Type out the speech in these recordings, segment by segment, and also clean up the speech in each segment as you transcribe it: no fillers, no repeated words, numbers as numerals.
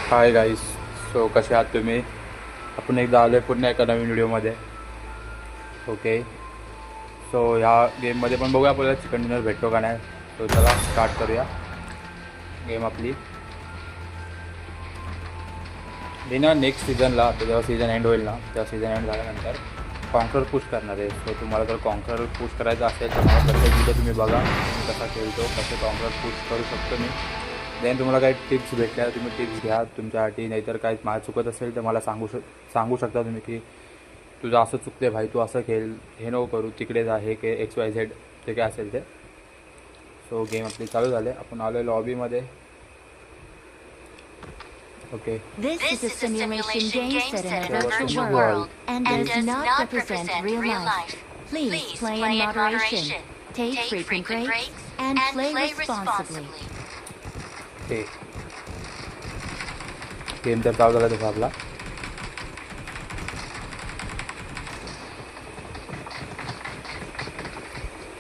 Hi guys. So कसे आहात तुम्ही? आपण एकदा आलो आहे पुन्हा एका नवीन व्हिडिओमध्ये. ओके. सो ह्या गेममध्ये पण बघूया आपल्याला चिकन डिनर भेटतो का नाही. सो चला स्टार्ट करूया गेम आपली. मी ना नेक्स्ट सीझनला जेव्हा सीझन एंड होईल ना तेव्हा सीझन एंड झाल्यानंतर कॉन्कर पुश करणार आहे. सो तुम्हाला जर कॉन्कर पुश करायचं असेल तर मला प्रत्येक व्हिडिओ तुम्ही बघा मी कसा खेळतो, कसं कॉन्कर पुश करू शकतो मी. देन तुम्हाला काही टिप्स भेटल्या तुम्ही टिप्स घ्या तुमच्यासाठी. नाहीतर काही मला चुकत असेल तर मला सांगू शकता तुम्ही की तुझं असं चुकते भाई, तू असं खेळ, हे नको करू, तिकडे जा, हे के XYZ ते काय असेल ते. सो गेम आपली चालू झाले. आपण आलो आहे लॉबीमध्ये. Okay. This is a simulation game set in a virtual Virtual world world. and does not represent real life. Please play in moderation, take frequent breaks, and play responsibly. Okay. Game तर चालू झाला तसा आपला.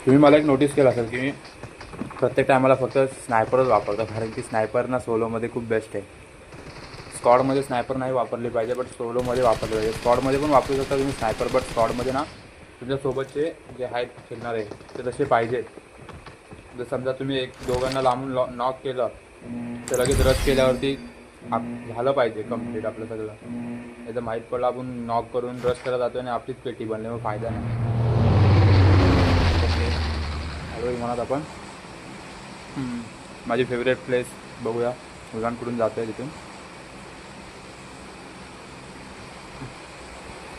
तुम्ही मला एक notice केलं असेल की मी प्रत्येक टायमाला फक्त स्नायपरच वापरतो, कारण की स्नायपर ना सोलोमध्ये खूप बेस्ट आहे. स्क्वॉडमध्ये स्नायपर नाही वापरली पाहिजे, बट सोलोमध्ये वापरली पाहिजे. स्क्वॉडमध्ये पण वापरू शकता तुम्ही स्नायपर, बट स्क्वॉडमध्ये ना तुमच्यासोबतचे जे आहेत खेळणारे ते तसे पाहिजेत. जर समजा तुम्ही एक दोघांना लांबून नॉक केलं तर लगेच रश केल्यावरती झालं पाहिजे कंप्लीट आपलं सगळं. नाही तर माहीत पडलं आपण नॉक करून रश करत जातो आणि आपलीच पेटी बनली, मग फायदा नाही. ओके, आलो म्हणत आपण. माझी फेवरेट प्लेस बघूया, मुलांकडून जातो आहे तिथून.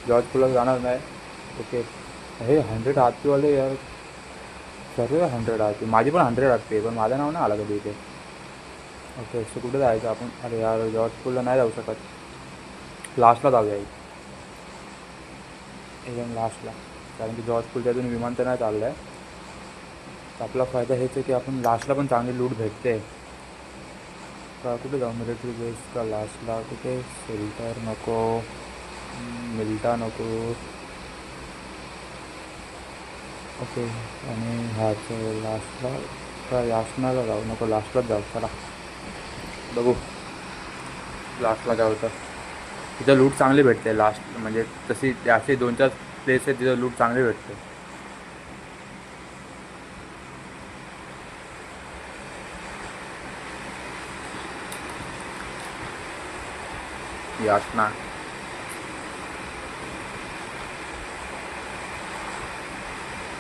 जॉर्ज पुला जाणार नाही. ओके. हे 100 RP यार, सर्व 100 RP. माझी पण 100 RP आहे, पण माझं नाव नाही आलं कधी इथे. ओके. सो कुठे जायचं आपण? अरे यार, जॉर्ज पुलला नाही जाऊ शकत. लास्टला जाऊया एकदम लास्टला, कारण की जॉर्ज पुलच्या अजून विमान तर नाही चाललं आहे. तर आपला फायदा हेच आहे की आपण लास्टला पण चांगली लूट भेटते. का कुठे जाऊ? मिलिटरी बेस का लास्टला? कुठे? शेल्टर नको, मिल्टा नको. ओके. आणि ह्याचं लास्टला का यासनाला जाऊ? नको, लास्टलाच जाऊ. चला बघू लास्टला काय होतं. तिथं लूट चांगली भेटते लास्ट, म्हणजे तशी असे 2-4 प्लेस आहेत तिथं लूट चांगली भेटते. यासना.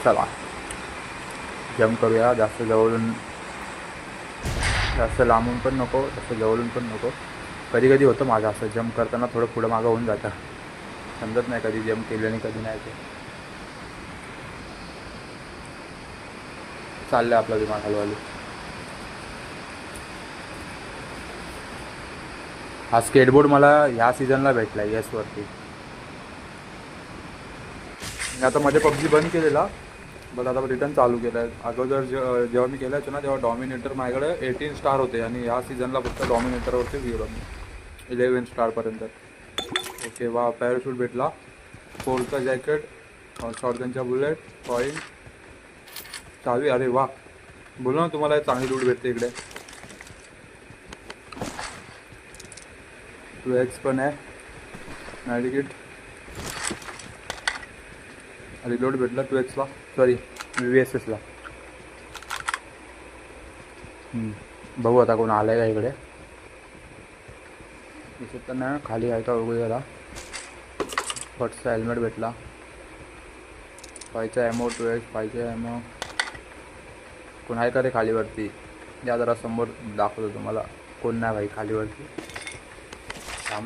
चला जंप करूया. जास्त जवळून, जास्त लांबून पण नको, जास्त जवळून पण नको. कधी कधी होतं माझं असं, जंप करताना थोडं पुढं मागं होऊन जातं, समजत नाही कधी जंप केलं आणि कधी नाही. ते चाललं आपला विमान हलवाली. हा स्केटबोर्ड मला ह्या सीझनला भेटला आहे येसवरती. मी आता मध्ये PUBG बंद केलेला, बट आता रिटर्न चालू केलं आहे. अगोदर जेव्हा मी केलं होतं ना तेव्हा डॉमिनेटर माझ्याकडे 18 स्टार होते, आणि ह्या सीझनला फक्त डॉमिनेटरवरतीच गेलो मी 11 स्टारपर्यंत. ओके. वा, पॅराशूट भेटला, फोरचा जॅकेट, शॉटगनच्या बुलेट, कॉईन, चावी. अरे वा, बोलो ना तुम्हाला चांगली लूट भेटते इकडे. 2x पण आहे, मॅडिकिट, रिलोड भेटला 2xला, सॉरी VSSला. बघू आता कोण आलं आहे का इकडे. दिसत तर नाही, खाली आहे का बघू जरा. फटचा हेल्मेट भेटला, 5चा ॲमो, 2x 5चा ॲमो. कोण आहे का रे खालीवरती? या जरा समोर दाखवतो तुम्हाला. कोण नाही भाई खालीवरती,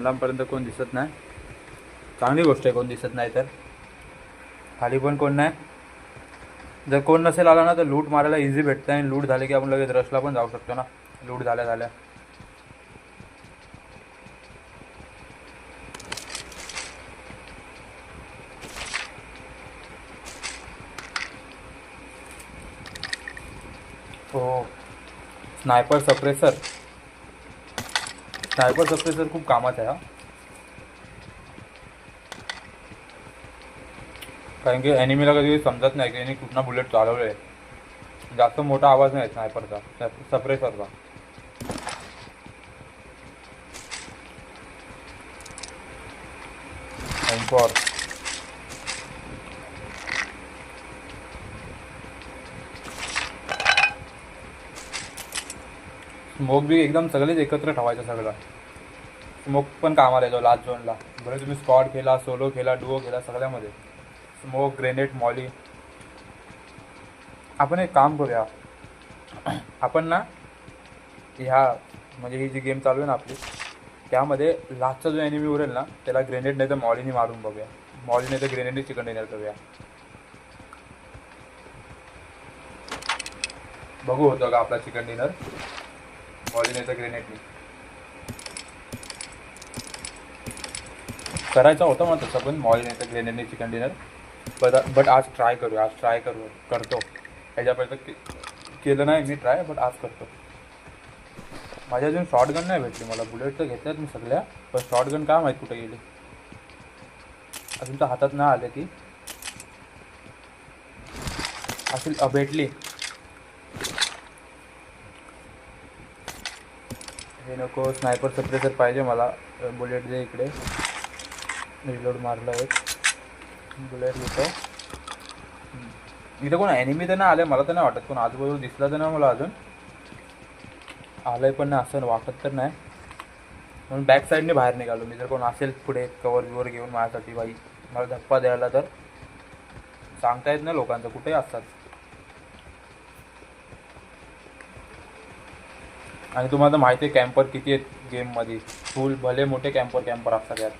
लांबपर्यंत कोण दिसत नाही. चांगली गोष्ट आहे कोण दिसत नाही तर. खाली पण कोण नाही. जर कोण नसेल आला ना तर लूट मारायला इझी भेटतं, आणि लूट झाले की आपण लगेच रशला पण जाऊ शकतो ना, लूट झाल्या. हो, स्नायपर सप्रेसर खूप कामाचा आहे हा. कारण की ॲनिमीला कधी समजत नाही की यांनी कुठला बुलेट चालवलं आहे. जास्त मोठा आवाज नाही स्नायपरचा, सप्रेसरचा. फॉर स्मोक बी एकदम सगळेच एकत्र ठेवायचं सगळं. स्मोक पण कामाला येतो लास्ट झोनला. बरं तुम्ही स्क्वॉड केला, सोलो केला, डुओ केला, सगळ्यामध्ये स्मोक, ग्रेनेड, मॉली. आपण एक काम करूया, आपण ना ह्या म्हणजे ही जी गेम चालू आहे ना आपली, त्यामध्ये लास्टचा जो एनिमी उरेल ना त्याला ग्रेनेड नाही तर मॉलीनी मारून बघूया. मॉली नाही तर ग्रेनेडनी चिकन डिनर करूया. बघू होतं का आपला चिकन डिनर मॉली नाही तर ग्रेनेडनी. करायचा होता मला तसं पण मॉली नाही तर ग्रेनेडनी चिकन डिनर. बट आज ट्राय करूया. करतो. ह्याच्यापर्यंत केलं नाही मी ट्राय, बट आज करतो. माझ्या अजून शॉर्टगन नाही भेटली मला. बुलेट तर घेतल्यात मी सगळ्या, पण शॉर्टगन काय माहीत कुठे गेली. अजून तर हातात नाही आले ती. असेल भेटली. हे नको, स्नायपर सप्रेसर पाहिजे मला. बुलेट दे इकडे. रिलोड मारला एक. बुलेट घेतो. इथं कोण एनिमी तर नाही आलं मला तर नाही वाटत. कोण आजूबाजूला दिसला तर नाही मला अजून. आलंय पण नाही असं वाटत तर नाही. म्हणून बॅक साईडने बाहेर निघालो मी. जर कोण असेल पुढे कवर बिवर घेऊन माझ्यासाठी बाई मला धप्पा द्यायला तर सांगता येत नाही. लोकांचं कुठेही असतात. आणि तुम्हाला माहिती आहे कॅम्पर किती आहेत गेममध्ये. फुल भले मोठे कॅम्पर असतात यात.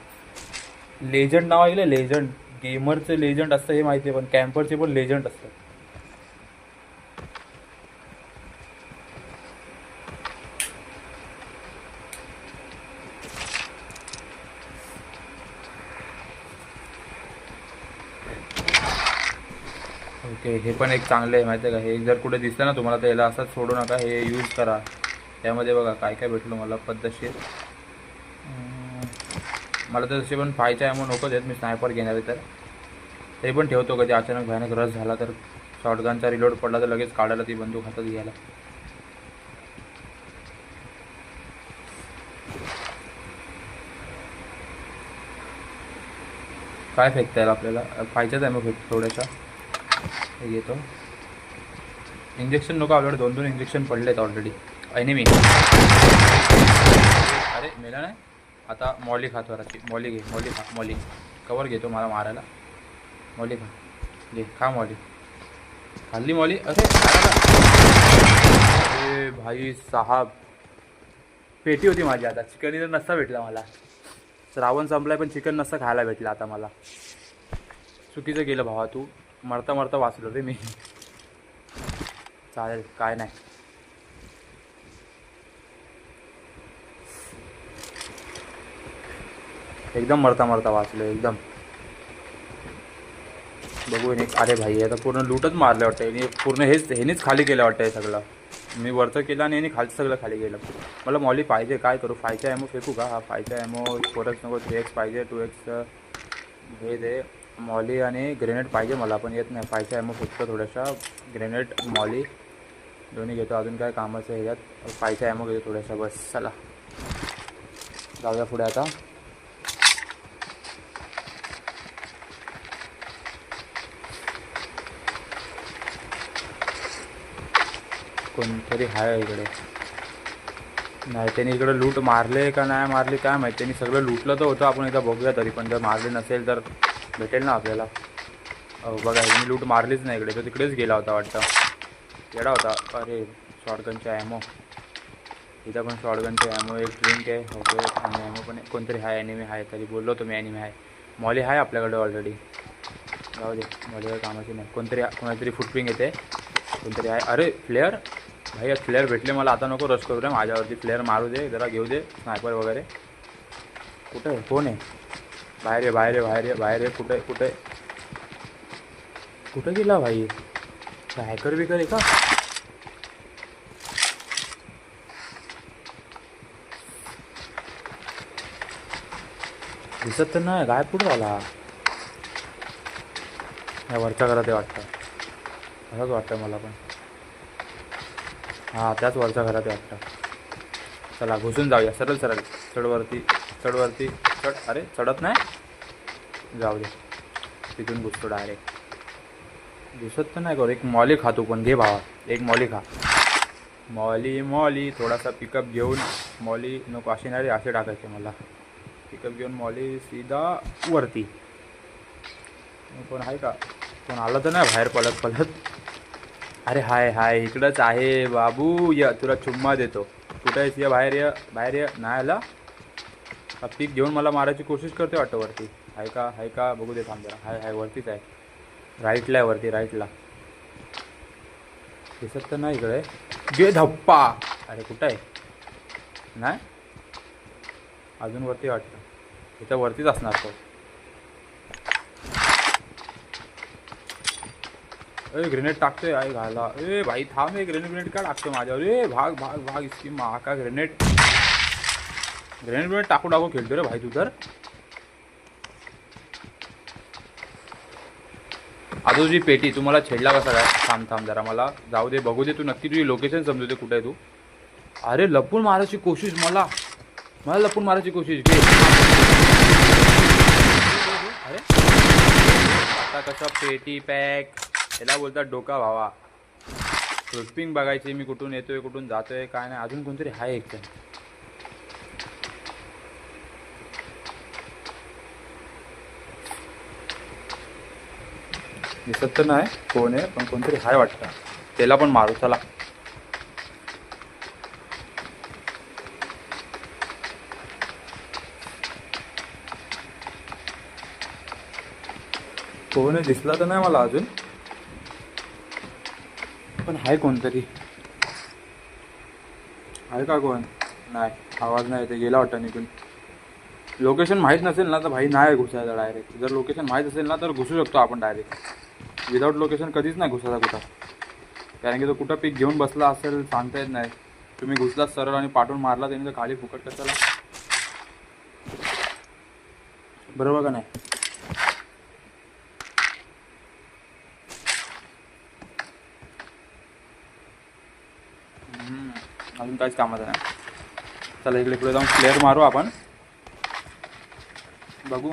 लेजंड नाव ऐकलं? लेजंड. गेमरचे लेजंड असतं हे माहिती आहे, पण कॅम्परचे पण लेजंड असतात. ओके, हे पण एक चांगलं आहे माहिती आहे का. हे जर कुठे दिसलं ना तुम्हाला तर याला असंच सोडू नका. हे यूज करा. त्यामध्ये बघा काय काय भेटलं मला पद्धतशीर. मला तर तसे पण 5च्या ॲमो नको आहेत. मी स्नायपर घेणार आहे तर तरी पण ठेवतो. कधी अचानक भयानक रस झाला तर शॉटगनचा रिलोड पडला तर लगेच काढायला ती बंदूक हातात घ्यायला. काय फेकता येईल आपल्याला? 5च्याच ॲमो फेकतो थोड्याशा. हे घेतो. इंजेक्शन नको आपल्याकडे. 2 इंजेक्शन पडलेत ऑलरेडी. एनिमी. अरे मेला नाही. आता मॉली खा थोडाशी. मॉली घे. मॉली खा. मॉली कवर घेतो मला मारायला. मॉली खा. घे खा मॉली. खाल्ली मॉली. अरे भाई साहब, पेटी होती माझी. आता चिकन इथं नसता भेटला मला. श्रावण संपलाय पण चिकन नसतं खायला भेटलं आता मला. चुकीचं गेलं भावा. तू मरता मरता वाचलो रे मी. चालेल काय नाही. एकदम मरता वाचलो एकदम. बघू हे. अरे भाई आता पूर्ण लूटच मारलं वाटतं. याने पूर्ण ह्यानेच खाली केलं वाटतं हे सगळं. मी वरचं केलं आणि याने खालचं सगळं खाली केलं. मला मॉली पाहिजे. काय करू? 5च्या ॲमो फेकू का? हा 5च्या ॲमो 4x नको. 3x पाहिजे. 2x हे दे. मॉली आणि ग्रेनेड पाहिजे मला, पण येत नाही. 5च्या ॲमो फेकतो थोड्याशा. ग्रेनेड मॉली दोन्ही घेतो. अजून काय कामाचं आहे ह्याच्यात. 5च्या ॲमो घेतो थोड्याशा बस. चला जाऊया पुढे आता. कोणतरी आहे इकडे. नाही त्यांनी इकडे लूट मारले का नाही मारले काय माहिती. त्यांनी सगळं लूटलं तर होतं. आपण एकदा बघूया तरी पण. जर मारले नसेल तर भेटेल ना आपल्याला. बघा मी लूट मारलीच नाही इकडे. तो तिकडेच गेला होता वाटतं. येडा होता. अरे शॉटगनचे ॲमो. इथं पण शॉटगनचे ॲमो. एक ड्रिंक आहे. ओके. आणि ॲमो पण कोणतरी आहे. ॲनिमी आहे. तरी बोललो तो मी ॲनिमी आहे. मॉली आहे आपल्याकडे ऑलरेडी. जाऊ दे. मॉलीवर कामाची नाही. कोणातरी फुटपिंग येते. कोणतरी आहे. अरे फ्लेअर. भाई फ्लेअर भेटले मला. आता नको रश करू रे माझ्यावरती. फ्लेअर मारू दे जरा. घेऊ दे स्नायपर वगैरे. कुठं आहे? कोण आहे? बाहेर आहे. कुठं गेला भाई? हॅकर बिकर आहे का? दिसत तर नाही. गायब कुठं झाला? या वरच्या घरात आहे वाटतं. असंच वाटतं मला पण. हां त्याच वरच्या घरात आहे वाटतं. चला घुसून जाऊया. सरळ चढ वरती. अरे चढत नाही. जाऊ दे, तिथून घुसतो डायरेक्ट. दिसत तर नाही करू. एक मॉली खातो पण घे भावा, एक मॉली खा. मॉली थोडासा पिकअप घेऊन. मॉली नको असे नाही रे, असे टाकायचे मला. पिकअप घेऊन मॉली सीधा वरती. कोण आहे का? कोण आलं तर नाही बाहेर पलत. अरे हाय इकडंच आहे बाबू. या तुला चुम्मा देतो. कुठं आहेस? या बाहेर ये. नाही आला. हा पीक घेऊन मला मारायची कोशिश करते वाटतं वरती. आहे का बघू दे, थांब जरा. हाय वरतीच आहे. राईटला आहे, वरती राईटला. दिसत तर नाही इकडे. गे धप्पा. अरे कुठं आहे? नाही अजून वरती वाटतं. इथं वरतीच असणार तो. ग्रेनेड टाकतोय आहे घाला. भाई थांब, ग्रेनेड का टाकतो माझ्यावर? भाग इसकी माँ का. ग्रेनेड टाकू खेळतो रे भाई तू तर. आता तुझी पेटी तुम्हाला छेडला कसा काय? थांब जरा, मला जाऊ दे, बघू दे. तू नक्की तुझी लोकेशन समजू दे, कुठे आहे तू. अरे लपून मारायची कोशिश. मला लपून मारायची कोशिश. घे. अरे आता कसं पेटी पॅक याला बोलतात डोका भावा. फ्रुटपिंग बघायची मी कुठून येतोय, कुठून जातोय, काय नाही. अजून कोणतरी आहे एक. दिसत तर नाही कोण आहे, पण कोणतरी हाय वाटतं. त्याला पण मारू चला. कोण आहे दिसला तर नाही मला अजून, पण हाय कोणतरी. आहे का कोण? नाही, आवाज नाही येते. गेला वाटतं निघून. लोकेशन माहीत नसेल ना तर भाई नाही घुसायचं डायरेक्ट. जर लोकेशन माहीत असेल ना तर घुसू शकतो आपण डायरेक्ट. विदाऊट लोकेशन कधीच नाही घुसायचा कुठं, कारण की तो कुठं पीक घेऊन बसला असेल सांगता येत नाही. तुम्ही घुसलात सरळ आणि पाठवून मारला त्यांनी तर खाली फुकट कशाला. बरोबर का नाही? अजून काहीच कामाचं नाही. चला इकडे जाऊन प्लेअर मारू आपण. बघू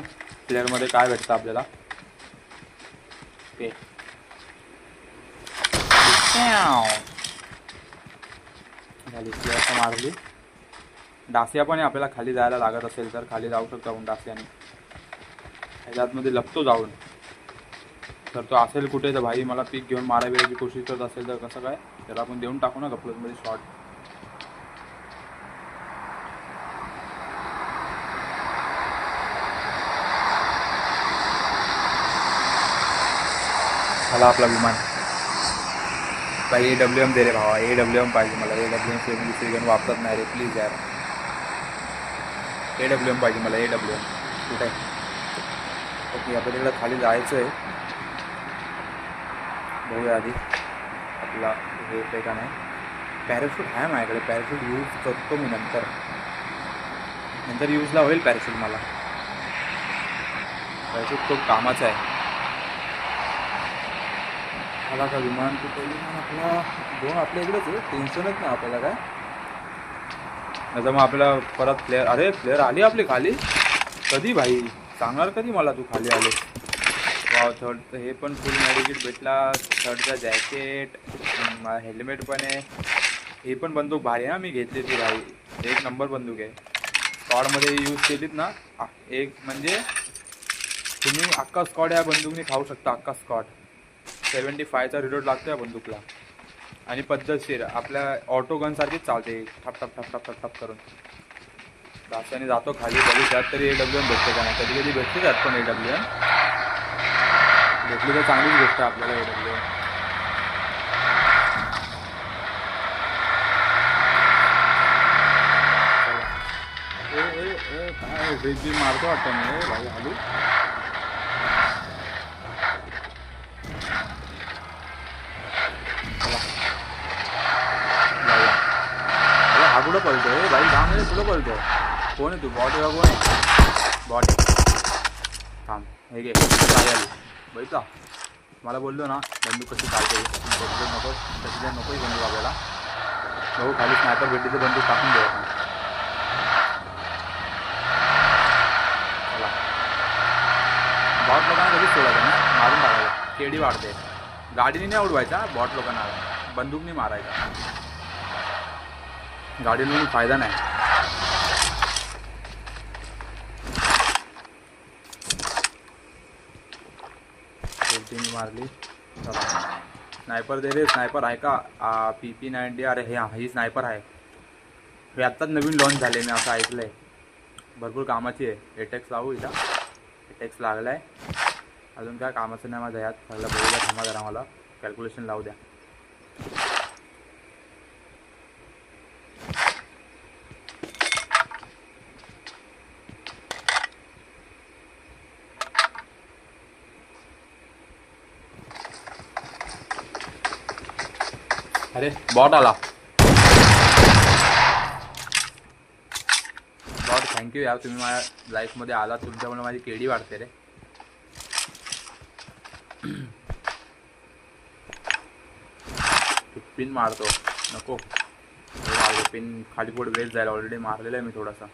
प्लेअरमध्ये काय भेटतं आपल्याला. ते झाली प्लेअर मारली. डासिया पण आहे आपल्याला. खाली जायला लागत असेल तर खाली जाऊ शकतो आपण डासियाने. ह्याच्यातमध्ये लपतो जाऊन. तर तो असेल कुठे तर भाई मला पीक घेऊन मारायची कोशिश करत असेल तर कसं काय, त्याला आपण देऊन टाकू ना गप्पलमध्ये शॉट. झाला आपला विमान. भाई AWM दे रे भावा. AWM पाहिजे मला. AWM सेवन दुसरी गन वापरत नाही रे प्लीज यार. AWM पाहिजे मला. AWM कुठे आहे? ओके आपण तिकडं खाली जायचं आहे. बघूया आधी आपला हे येतं का नाही. पॅराशूट आहे माझ्याकडे. पॅराशूट यूज करतो मी नंतर यूजला होईल पॅराशूट मला. पॅराशूट खूप कामाचं आहे. आला का विमान? कुठं विमान आपला? दोन आपल्या इकडेच आहे. टेन्शनच नाही आपल्याला काय. नाही तर मग आपल्याला परत प्लेअर. अरे प्लेअर आली आपली खाली. कधी भाई सांगणार कधी मला तू खाली आले? वाव थर्ड हे पण फुल मेडिकेट भेटला. थर्डचा जॅकेट, हेल्मेट पण आहे. हे पण बंदूक भारी आहे ना, मी घेतली ती भाई. एक नंबर बंदूक आहे. स्क्वॉडमध्ये यूज केलीत ना एक म्हणजे तुम्ही अख्खा स्क्वॉड या बंदूकने खाऊ शकता. अख्खा स्क्वॉड. 75चा रिलोड लागतो या बंदूकला. आणि पद्धतशीर आपल्या ऑटो गनसारखीच चालते. ठप ठप ठप ठप ठप ठप करून. दास्याने जातो खाली. बघू त्यात तरी AWM भेटते का नाही. कधी कधी भेटते त्यात पण AWM. भेटली तर चांगलीच गोष्ट आहे आपल्याला AWM. काय ड्रिप बी मारतो वाटतं मी भाई आलू. हा कुठं पळतोय भाई? काम आहे कुठं पळतो? कोण आहे तू? बॉट आहे का कोण आहे? बॉट आहे. थांब हे घे. काय आली बघितला? मला बोललो ना बंदूक कशी चालते. नको तशी नकोही बंदूक आपल्याला. बघू खाली स्नायपर भेटली तर बंदूक टाकून देऊ आपण. चला केडी वाढते. गाडीने नाही उडवायचा बॉट लोकांना, बंदूकने मारायचा. गाडीने फायदा नाही. मारली. चला स्नायपर दे रे. स्नायपर आहे का? PP90. अरे ही स्नायपर आहे. हे आत्ताच नवीन लॉन्च झाले, मी असं ऐकलं आहे. भरपूर कामाची आहे. एटेक्स लावू इथं. एटेक्स लागला आहे. अजून काय कामाचं नाही माझ्या ह्यात. सगळं बघूया, थांबा जरा मला कॅल्क्युलेशन लावू द्या. अरे बॉट आला. बॉट थँक्यू यार, तुम्ही माझ्या लाईफमध्ये आला. तुमच्यामुळे माझी केडी वाढते रे. पिन मारतो नको. पिन खाली पुढे वेस्ट जायला. ऑलरेडी मारलेला आहे मी थोडासा.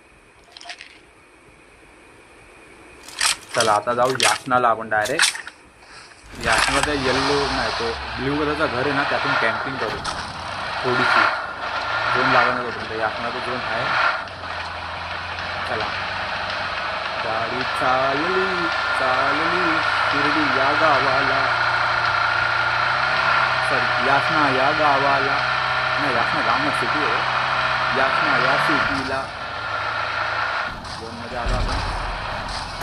चला आता जाऊ यासनाला आपण डायरेक्ट. यासनाचा येल्लो नाही, तो ब्ल्यू कलरचा घर आहे ना, त्यातून कॅम्पिंग करू थोडीशी. झोन लागणार होतो. यासनाचा झोन आहे. चला गाडी चालली चालली शिर्डी या गावाला. सॉरी यासना या गावाला नाही, यासना गाव ना सिटी आहे. यासना या सिटीला. झोनमध्ये आलो आपण.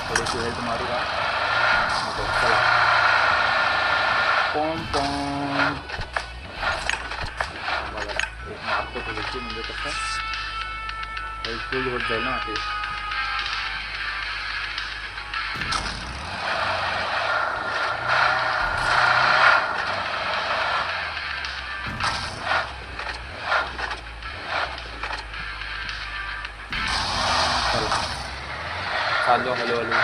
थोडीशी हेल्थ मारू का नको. चला पॉम पॉम. बघा एक मारतो थोडीशी, म्हणजे कसं हेल्पफुल होत जाईल ना ते. चाललो हॅलो हॅलो.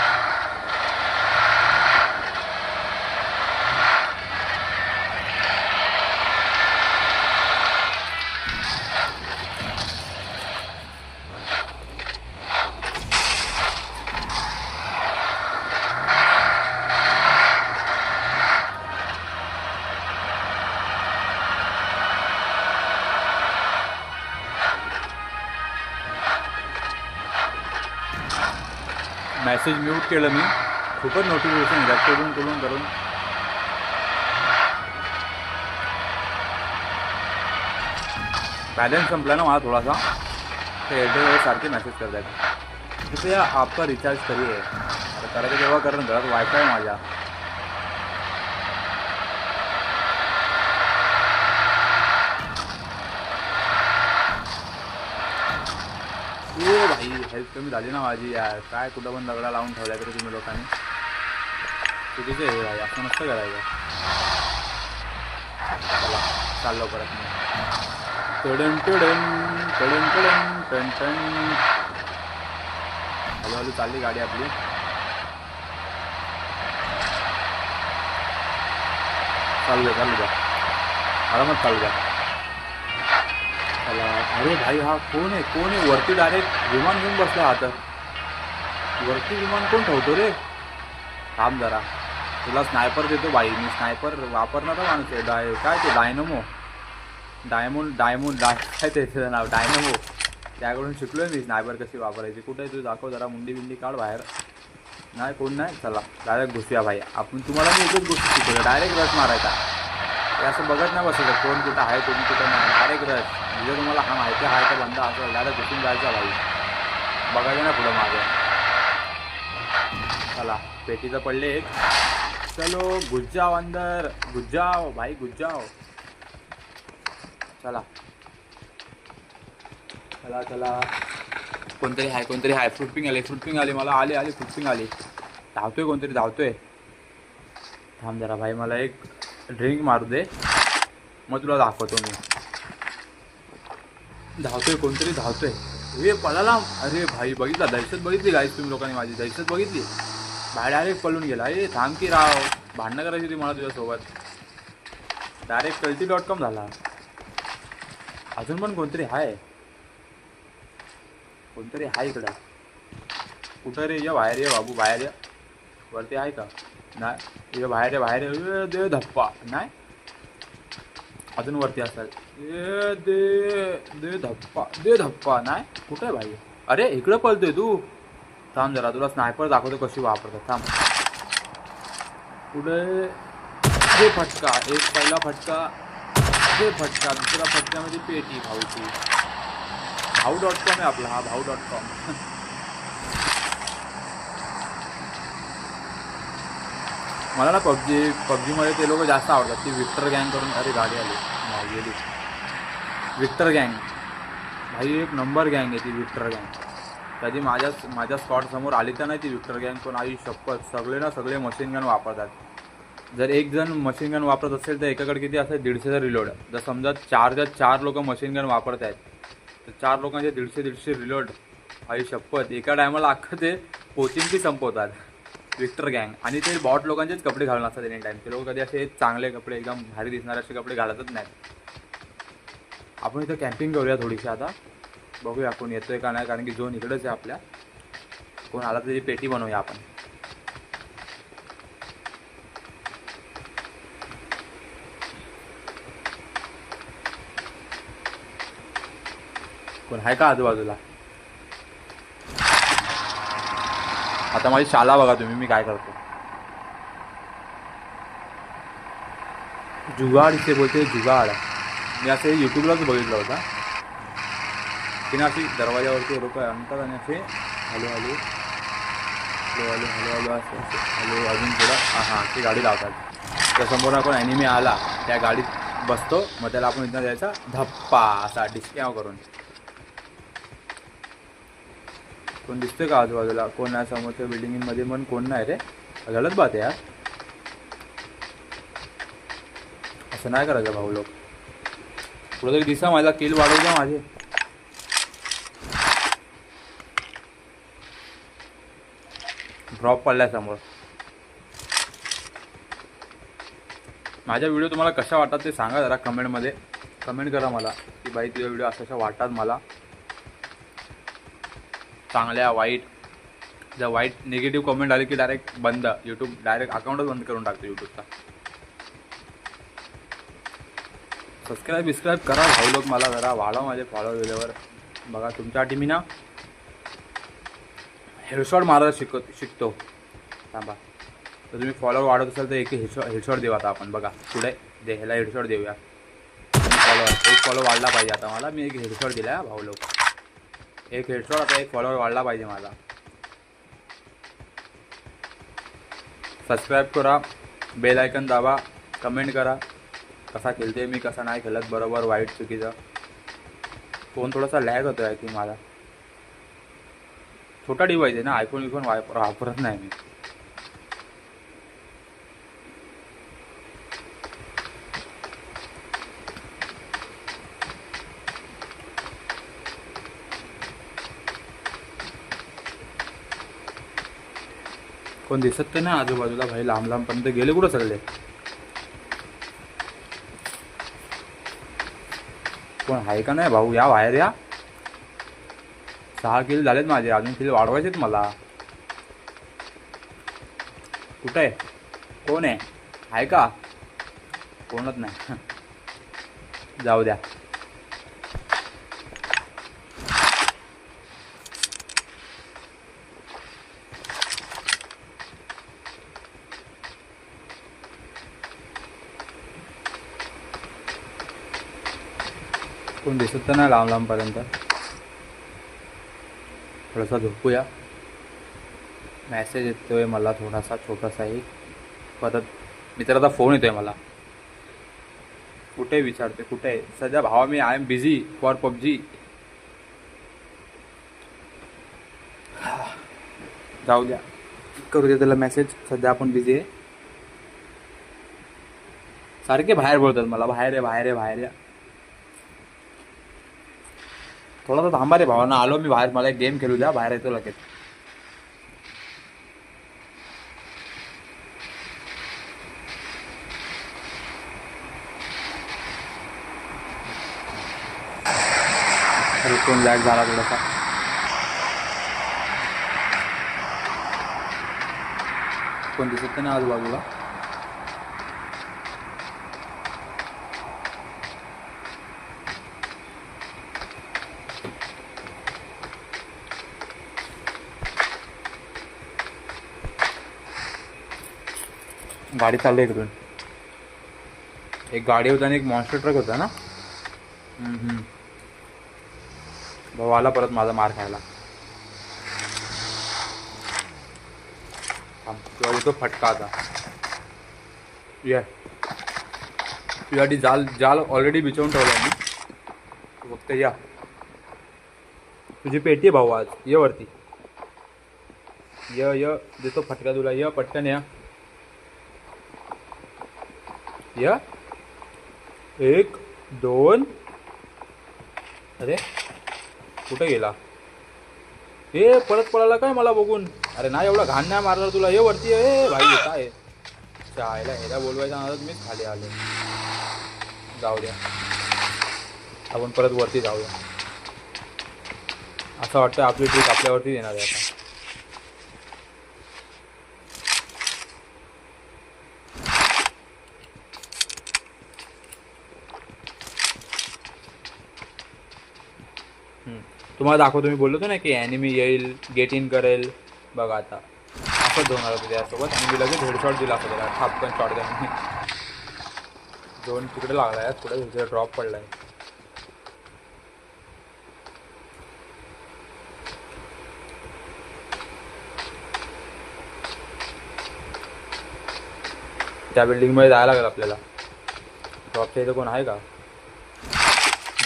मेसेज म्यूट केलं मी. खूपच नोटिफिकेशन येतात करून. बॅलन्स संपला ना मला थोडासा. ते एअरटेल सारखे मेसेज करतात कृपया आपका रिचार्ज करिए. आता करायचं तेव्हा करा ना. घरात वायफाय आहे माझ्या. ओ भाई हेल्थ कमी झाली ना माझी यार. काय कुठं पण दगडा लावून ठेवल्या तरी तुम्ही लोकांनी. चुकीचं आहे भाई, असं नसतं करायचं. चला चाललो परत मी. टडन टडन टडन टडन टन टन. हळूहळू चालली गाडी आपली. चालू द्या आरामात चालू द्या. चला. अरे भाई हा कोण आहे वरती डायरेक्ट विमान घेऊन बसला. आता वरती विमान कोण ठेवतो रे? थांब जरा, तुला स्नायपर देतो बाई मी. स्नायपर वापरणारा माणूस आहे. काय ते डायमंड काय त्याचं नाव डायनमो. त्याकडून शिकलोय मी स्नायपर कशी वापरायची. कुठे आहे तू? दाखव जरा. मुंडी काढ बाहेर. नाही कोण नाही. चला डायरेक्ट घुसूया भाई आपण. तुम्हाला मी एकच गोष्ट शिकवलं, डायरेक्ट रश मारायचा. हे असं बघत नाही बसलं कोण कुठं आहे कोणी कुठं नाही. Direct rush. म्हणजे तुम्हाला हा माहिती आहे का बंदा असं डायरेक्ट घुसून जायचा भाई. बघायचं ना पुढं मागं. चला पेटीचं पडले एक. चलो गुज्जाव अंदर. गुज्जाव भाई गुज्जाव. चला चला चला. कोणतरी आहे. फ्रुटपिंग आली मला. आली फ्रुटपिंग आली. कोणतरी धावतोय. थांब जरा भाई, मला एक ड्रिंक मारू दे, मग तुला दाखवतो मी. कोणतरी धावतोय. हे पळाला. अरे भाई बघितला. दहशत बघितली गाईस तुम्ही लोकांनी. माझी दहशत बघितली. बाहेर डायरेक्ट पळून गेला. अरे थांब की राव. भांडणं करायची होती मला तुझ्यासोबत. डायरेक्ट कल्टी.com झाला. अजून पण कोणतरी आहे इकडं. कुठं रे? या बाहेर ये बाबू, बाहेर या. वरती आहे का? नाही बाहेर आहे बाहेर आहे. दे धप्पा नाही अजून वरती असेल. दे धप्पा नाही कुठे आहे भाई. अरे इकडं पळतोय तू. थांब जरा तुला स्नायपर दाखवतो कशी वापरतात. थांब पुढे दे फटका. एक पहिला फटका दे फटका. दुसरा फटक्यामध्ये पेटी भाऊची. भाऊ.com आहे आपला हा भाऊ.com. मला ना पबजीमध्ये ते लोक जास्त आवडतात. ती विक्टर गँग करून. अरे गाडी आली नाही गेली. विक्टर गँग भाई एक नंबर गँग आहे ती विक्टर गँग. कधी माझ्या स्पॉटसमोर आली तर नाही ती विक्टर गँग. पण आई शपथ सगळे मशीन गन वापरतात. जर एक जण मशीन गन वापरत असेल तर एकाकडे किती असेल 150चा रिलोड. जर समजा 4 लोक मशीन गन वापरत आहेत तर 4 लोकांचे 150 रिलोड. आई शपथ एका टायमाला अख्खं ते पोचिंग संपवतात विक्टर गँग. आणि ते बॉट लोकांचेच कपडे घालून असतात एनी टाईम. ते लोक कधी असे चांगले कपडे एकदम भारी दिसणारे असे कपडे घालतच नाहीत. आपण इथं कॅम्पिंग करूया थोडीशी आता. बघूया कोण येतोय का नाही. कारण की झोन इकडेच आहे आपल्या. कोण आला तरी पेटी बनवूया आपण. कोण आहे का आजूबाजूला. आता माझी शाला बघा तुम्ही मी काय करतो. जुगाड इथे बोलते जुगाड. मी असं यूट्यूबलाच बघितलं होता. तिने अशी दरवाजावरती लोक आणतात आणि असे hello hello hello hello hello hello असं हॅलो अजून थोडं हां ती गाडी लावतात. त्यासमोर कोण ॲनिमी आला त्या गाडीत बसतो. मग त्याला आपण इथं द्यायचा धप्पा असा डिस्क्याव करून. कोण दिसतोय का आजूबाजूला. कोण आहे समोरच्या बिल्डिंगमध्ये पण कोण नाही रे. गलत बात आहे यार. असं नाही करायचं भाऊ लोक. पुढे तरी दिसा माझा किल वाढवू द्या माझे. ड्रॉप पडलाय समोर. माझ्या व्हिडिओ तुम्हाला कशा वाटतात ते सांगा जरा कमेंटमध्ये. कमेंट करा मला की बाई तुझ्या व्हिडिओ अशा वाटतात मला. चांगल्या वाईट. जर वाईट निगेटिव्ह कमेंट आली की डायरेक्ट बंद. यूट्यूब डायरेक्ट अकाउंटच बंद करून टाकतो यूट्यूबचा. सबस्क्राईब करा भाऊ लोक. मला जरा वाढवा माझे फॉलोअर व्हिडिओवर. बघा तुमच्यासाठी मी ना हेडशॉट मारायला शिकतो. थांबा तर तुम्ही फॉलोअर वाढत असाल तर एक हेडशॉट देऊ. आता आपण बघा पुढे ह्याला हेडशॉट देऊया. एक फॉलो वाढला पाहिजे आता मला. मी एक हेडशॉट दिला भाऊ लोक. एक हेडशॉट आता एक फॉलोअर वाढला पाहिजे माझा. सबस्क्राईब करा. बेल आयकन दाबा. कमेंट करा कसा खेळते मी कसा नाही खेळत. बरोबर वाईट चुकीचं. फोन थोडासा लॅग होतो आहे की मला. छोटा डिवाइस आहे ना. आयफोन वापरत नाही मी. कोण दिसत तर नाही आजूबाजूला भाई. लांबपर्यंत गेले कुठं सगळे. कोण आहे का नाही भाऊ. या बाहेर या. 6 किल झालेत माझे. अजून किल वाढवायचेत मला. कुठं आहे कोण आहे का. कोणच नाही. जाऊ द्या. कोण दिसत तर नाही लांबपर्यंत. थोडासा झोपूया. मेसेज येतोय मला थोडासा छोटासाही. परत मित्राचा फोन येतोय मला. कुठे विचारते कुठे आहे सध्या भावा. मी I am busy for PUBG. जाऊ द्या करू दे त्याला मेसेज. सध्या आपण बिझी आहे. सारखे बाहेर बोलतात मला. बाहेर आहे बाहेर आहे बाहेर या. थोडासा थांबा रे भावांना. आलो मी बाहेर. मला एक गेम खेळू द्या. बाहेर येतो लगेच. फोन लॅग झाला थोडासा. कोण दिसत तर नाही आजूबाजूला. गाडी चालली इकडून. एक गाडी होता आणि एक मॉन्स्टर ट्रक होता ना. भाऊ आला परत माझा मार खायला. तुला देतो फटका आता. ये तुझ्यासाठी जाल जाल ऑलरेडी बिछवून ठेवला मी. तू फक्त या. तुझी पेटी आहे भाऊ आज. ये वरती य देतो फटका तुला. य पटकन या. या 1 2. अरे कुठे गेला हे? परत पळाला काय मला बघून? अरे नाही एवढा घाण नाही मारणार तुला. ये वरती. ए भाई येता आहे चायला. ह्याला बोलवायचा नादात मीच खाली आलो. जाऊ द्या आपण परत वरती जाऊया. असं वाटतं आपली ट्रिक आपल्यावरती येणार आहे आता. तुम्हाला दाखवतो. मी बोललो होतो ना की ॲनिमी येईल गेट इन करेल. बघा आता असंच होणार होतं त्यासोबत. आणि मी लगेच हेडशॉट दिला असं त्याला. ठापकन शॉट द्या. 2 तिकडे लागला आहे. पुढे ड्रॉप पडला आहे. त्या बिल्डिंगमध्ये जायला लागेल आपल्याला. ड्रॉपच्या इथं कोण आहे का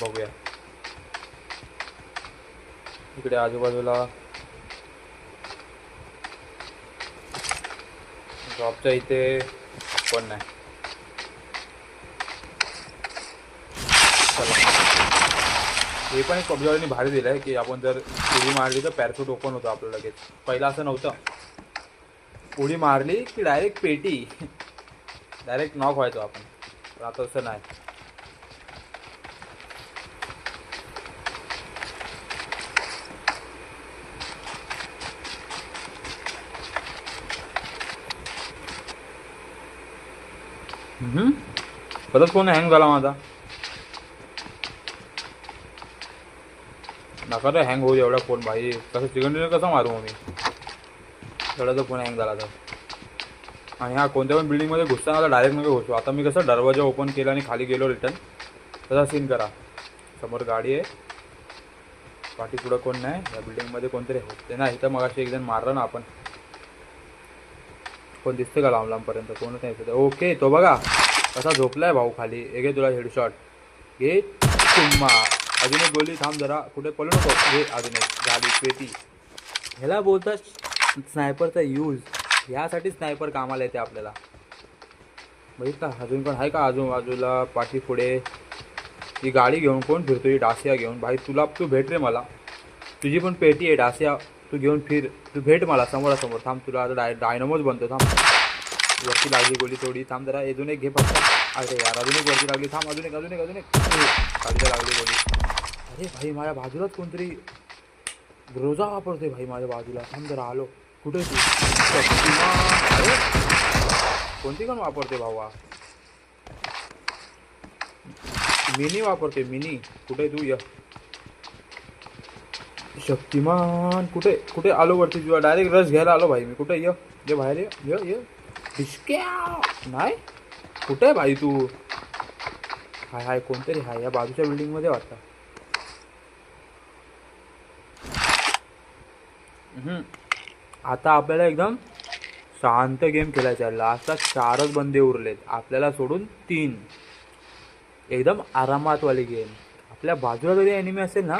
बघूया. इकडे आजूबाजूला ड्रॉपच्या इथे कोण नाही. चला हे पण एक पबजीवाल्यांनी भारी दिलं आहे की आपण जर उडी मारली तर पॅराशूट ओपन होतं आपलं लगेच. पहिला असं नव्हतं. उडी मारली की डायरेक्ट पेटी डायरेक्ट नॉक व्हायचो आपण. पण आता तसं नाही. परत फोन हँग झाला माझा. नका तर हँग होऊ एवढा फोन भाई. कसं चिकन डिनर कसं मारू मी एवढा फोन हँग झाला तर. आणि हा कोणत्या पण बिल्डिंगमध्ये घुसताना डायरेक्ट नका घुसू. आता मी कसं दरवाजा ओपन केला आणि खाली गेलो रिटर्न. तसा सीन करा. समोर गाडी आहे. पाठी पुढं कोण नाही. या बिल्डिंगमध्ये कोणतरी होते ना. इथं मग अशी एकजण मारलं ना आपण. कोण दिसतं का लांब लांबपर्यंत? कोणच नाही दिसत. ओके तो बघा कसा झोपलाय भाऊ खाली. एक तुला हेडशॉट घे तुम्हा. अजून एक गोली. थांब जरा. कुठे पळू नको. हे अजून एक झाली पेटी. ह्याला बोलतात स्नायपरचा यूज. ह्यासाठी स्नायपर कामाला येते आपल्याला. बघितलं का अजून पण आहे का आजूबाजूला पाठी पुढे. ही गाडी घेऊन कोण फिरतो? ही डासिया घेऊन. भाई तू भेट रे मला. तुझी पण पेटी आहे डासिया. तू घेऊन फिर. तू भेट मला समोरासमोर. थांब तुला आता डायनमोच बनतो. थांब. वरती लागली गोली थोडी. थांब जरा. अजून एक घे फक्त. अरे यार अजून एक वरती लागली. थांब. अजून एक गाडीला लागली गोली. अरे भाई माझ्या बाजूलाच कोणतरी ग्रोजा वापरते भाई माझ्या बाजूला. थांब जरा आलो. कुठे तू? अरे कोणती पण वापरते भावा. मिनी वापरते मिनी. कुठे तू? य शक्तिमान. कुठे कुठे आलो वरती तुला. डायरेक्ट रस घ्यायला आलो भाई मी. कुठे? ये बाहेर ये. डिस्क्या नाही. कुठे आहे भाई तू? हाय कोणतरी हाय या बाजूच्या बिल्डिंगमध्ये वाटतं. आता आपल्याला एकदम शांत गेम खेळायचा आहे. लास्टला 4च बंदे उरलेत आपल्याला सोडून 3. एकदम आरामातवाली गेम. आपल्या बाजूला जरी एनिमी असेल ना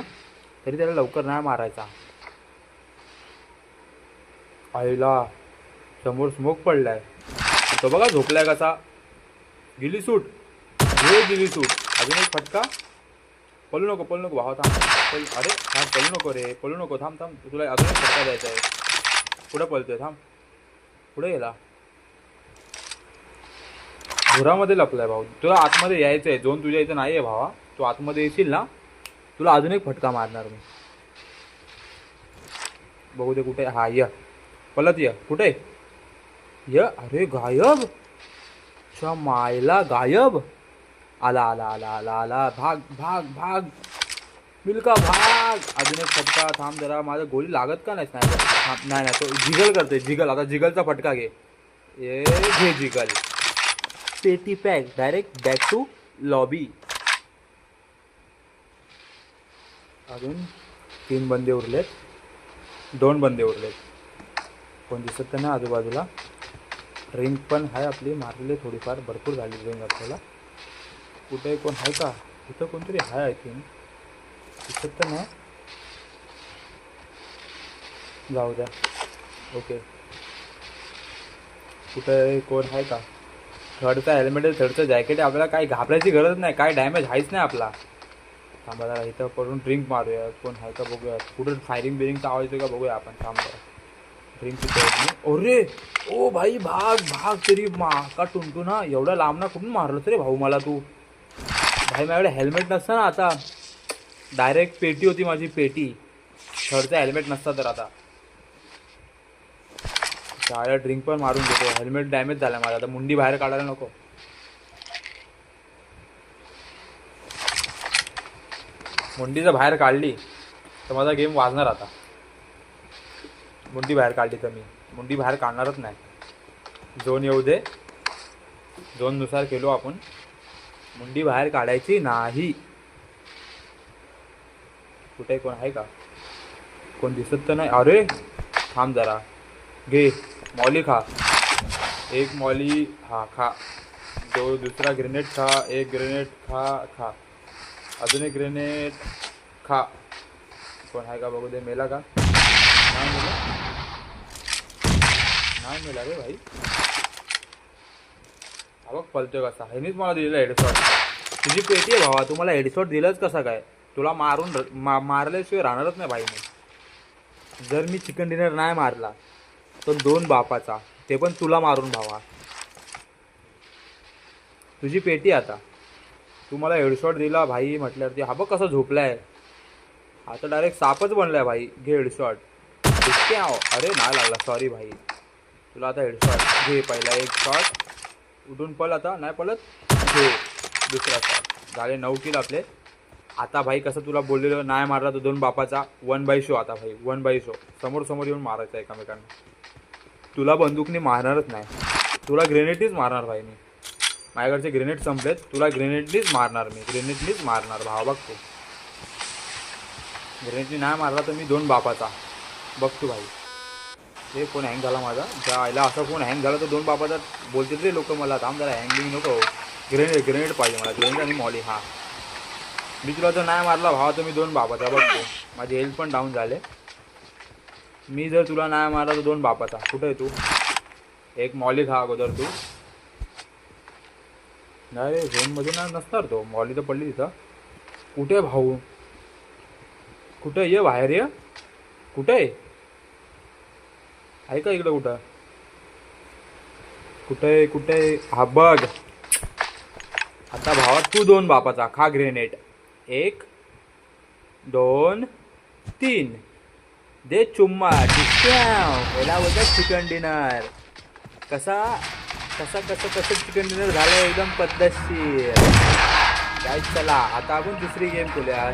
तरी त्याला लवकर नाही मारायचा. आईला समोर स्मोक पडलाय. तो बघा झोपलाय कसा. गिली सूट. गिली सूट. अजून एक फटका. पळू नको भावा. थांब. अरे थांब. पळू नको. थांब. तुला अजून एक फटका द्यायचा आहे. पुढे पळतोय. थांब. पुढे गेला. घरामध्ये लपलाय भाऊ. तुला आतमध्ये यायचं आहे. झोन तुझ्या इथं नाही आहे भावा. तू आतमध्ये येशील ना तुला अजून एक फटका मारणार मी. बघू दे कुठे. हा य पलत. कुठे? अरे गायब. च्या मायला गायब. आला आला आला आला आला. भाग भाग भाग. मिल्का भाग. अजून एक फटका. थांब जरा, माझं गोळी लागत का नाही स्नायपर. नाही नाही, तो जिगल करतोय जिगल. आता जिगलचा फटका घे. घे जिगल. पेटी pack. Direct back to lobby. अजून 3 बंदे उरलेत. 2 बंदे उरलेत. कोण दिसत तर नाही आजूबाजूला. रिंग पण आहे आपली मारलेली थोडीफार. भरपूर झाली रिंग आपल्याला. कुठे कोण आहे का. इथं कोणतरी आहे आय थिंक. दिसत तर नाही. जाऊ द्या. ओके. कुठे कोण आहे का. थर्डचा हेल्मेट आहे, थर्डचं जॅकेट आहे. आपल्याला काही घाबरायची गरज नाही. काय डॅमेज आहेच नाही आपला. थांबा जरा इथं पडून ड्रिंक मारूया. कोण आहे का बघूया. कुठं फायरिंग बिरिंगचा आवाज येतो का बघूया आपण. थांब जरा. ड्रिंक पितो. अरे ओ भाई भाग भाग. तरी का टुंटू ना एवढ्या लांब ना कुठून मारलं रे भाऊ मला तू. भाई माझ्याकडे हेल्मेट नसतं ना आता. डायरेक्ट पेटी होती माझी पेटी. थर्डचा हेल्मेट नसता तर आता. शाळेला ड्रिंक पण मारून घेतो. हेल्मेट डॅमेज झाला माझा. आता मुंडी बाहेर काढायला नको. मुंडी जर बाहेर काढली तर माझा गेम वाजणार आता. मुंडी बाहेर काढली तर मी मुंडी बाहेर काढणारच नाही. झोन येऊ दे. झोननुसार केलो आपण. मुंडी बाहेर काढायची नाही. कुठे कोण आहे का. कोण दिसत तर नाही. अरे थांब जरा. घे मॉली खा. एक मॉली. हा खा. दुसरा ग्रेनेड खा. एक ग्रेनेड खा. अजून एक ग्रेनेड खा. कोण आहे का बघू दे. मेला का. नाही मेला रे भाई. हा बघ पलतोय कसा. ह्यानीच मला दिलेला हेडशॉट. तुझी पेटी आहे भावा. तू मला हेडशॉट दिलंच कसा काय. तुला मारल्याशिवाय राहणारच नाही भाई मी. जर मी चिकन डिनर नाही मारला तर 2 बापाचा. ते पण तुला मारून भावा. तुझी पेटी आता. तू मला हेडशॉट दिला भाई म्हटल्यावरती. हा बघ कसं झोपलाय. आता डायरेक्ट सापच बनलाय भाई. घे हेडशॉट. अरे नाही लागला. सॉरी भाई. तुला आता हेडशॉट घे. पहिला एक शॉट. उठून पळ आता. नाही पळत. घे दुसरा शॉट. झाले 9 किल आपले. आता भाई कसं तुला बोललेलं नाही मारला तर 2 बापाचा. 1 बाय शो. आता भाई 1 बाय शो. समोर येऊन मारायचं एकमेकांना. तुला बंदूकने मारणारच नाही. तुला ग्रेनेडनीच मारणार भाई मी. माझ्याकडचे ग्रेनेड संपलेत. तुला ग्रेनेडनीच मारणार मी. ग्रेनेडनीच मारणार भावा. बघ तू. ग्रेनेडनी नाही मारला तर मी 2 बापाचा. बघ तू भाई. हे फोन हँग झाला माझा. ज्या आईला असा फोन हँग झाला तर 2 बापाचा बोलतील रे लोक मला. थांब जरा. हँगिंग नको. ग्रेनेड पाहिजे मला. ग्रेनेड आणि मॉली. हां मी तुला जर नाही मारला भावा तर मी 2 बापाचा. बघतो. माझे हेल्थ पण डाऊन झाले. मी जर तुला नाही मारला तर 2 बापाचा. कुठे आहे तू. एक मॉली खा अगोदर तू. नाही रे झोनमध्ये ना नसणार तो. मॉली तर पडली तिथं. कुठे भाऊ. कुठं ये बाहेर ये. कुठं आहे का इकडं. कुठे हा बघ. आता भावा तू 2 बापाचा. खा ग्रेनेड. 1 2 3. दे चुम्मा. याला बोलतात चिकन डिनर. कसं चिकन डिनर झालं एकदम पद्धतशीर. काय चला आता आपण दुसरी गेम खेळूया.